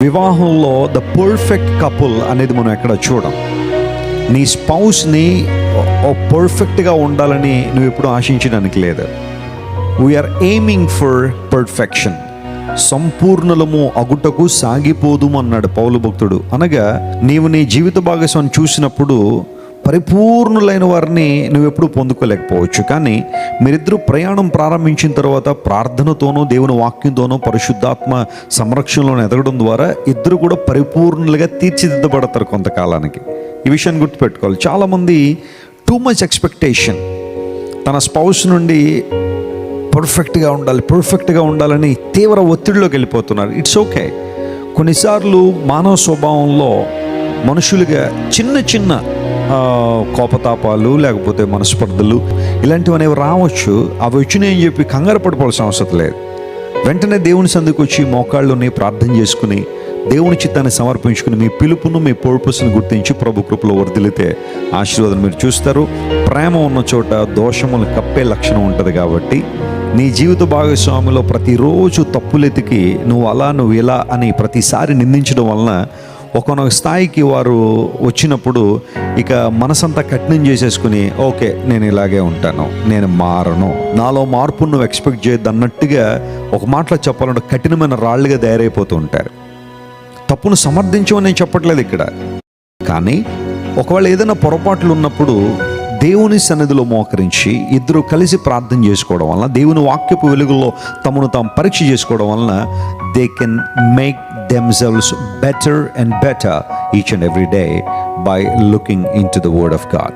వివాహంలో the perfect couple అనేది మనం ఎక్కడ చూడం. నీ స్పౌస్ని పర్ఫెక్ట్గా ఉండాలని నువ్వు ఎప్పుడు ఆశించడానికి లేదు. We're aiming for perfection. సంపూర్ణలము అగుటకు సాగిపోదుము అన్నాడు పౌలు భక్తుడు. అనగా నీవు నీ జీవిత భాగస్వామిని చూసినప్పుడు పరిపూర్ణులైన వారిని నువ్వెప్పుడు పొందుకోలేకపోవచ్చు, కానీ మీరిద్దరూ ప్రయాణం ప్రారంభించిన తర్వాత ప్రార్థనతోనో దేవుని వాక్యంతోనో పరిశుద్ధాత్మ సంరక్షణలోనే ఎదగడం ద్వారా ఇద్దరు కూడా పరిపూర్ణులుగా తీర్చిదిద్దబడతారు కొంతకాలానికి. ఈ విషయాన్ని గుర్తుపెట్టుకోవాలి. చాలామంది టూ మచ్ ఎక్స్పెక్టేషన్, తన స్పౌస్ నుండి పర్ఫెక్ట్గా ఉండాలని తీవ్ర ఒత్తిడిలోకి వెళ్ళిపోతున్నారు. It's okay. కొన్నిసార్లు మానవ స్వభావంలో మనుషులుగా చిన్న చిన్న కోపతాపాలు లేకపోతే మనస్పర్ధలు ఇలాంటివి అనేవి రావచ్చు. అవి వచ్చినాయని చెప్పి కంగారు పడిపోవాల్సిన అవసరం లేదు. వెంటనే దేవుని సందుకు వచ్చి మోకాళ్ళుని ప్రార్థన చేసుకుని దేవుని చిత్తాన్ని సమర్పించుకుని మీ పిలుపును మీ పర్పస్ను గుర్తించి ప్రభు కృపలో వర్ధిల్లితే ఆశీర్వాదం మీరు చూస్తారు. ప్రేమ ఉన్న చోట దోషములు కప్పే లక్షణం ఉంటుంది. కాబట్టి నీ జీవిత భాగస్వామిలో ప్రతిరోజు తప్పులెతికి నువ్వు ఇలా అని ప్రతిసారి నిందించడం వలన ఒకనొక స్థాయికి వారు వచ్చినప్పుడు ఇక మనసంతా కఠినం చేసేసుకుని ఓకే నేను ఇలాగే ఉంటాను, నేను మారను, నాలో మార్పును నువ్వు ఎక్స్పెక్ట్ చేయొద్దు అన్నట్టుగా ఒక మాటలో చెప్పాలంటే కఠినమైన రాళ్ళుగా తయారైపోతూ ఉంటారు. తప్పును సమర్థించమని నేను చెప్పట్లేదు ఇక్కడ, కానీ ఒకవేళ ఏదైనా పొరపాట్లు ఉన్నప్పుడు దేవుని సన్నిధిలో మోకరించి ఇద్దరు కలిసి ప్రార్థన చేసుకోవడం వలన, దేవుని వాక్యపు వెలుగులో తమను తాము పరీక్ష చేసుకోవడం వలన they can make themselves better and better each and every day by looking into the Word of God.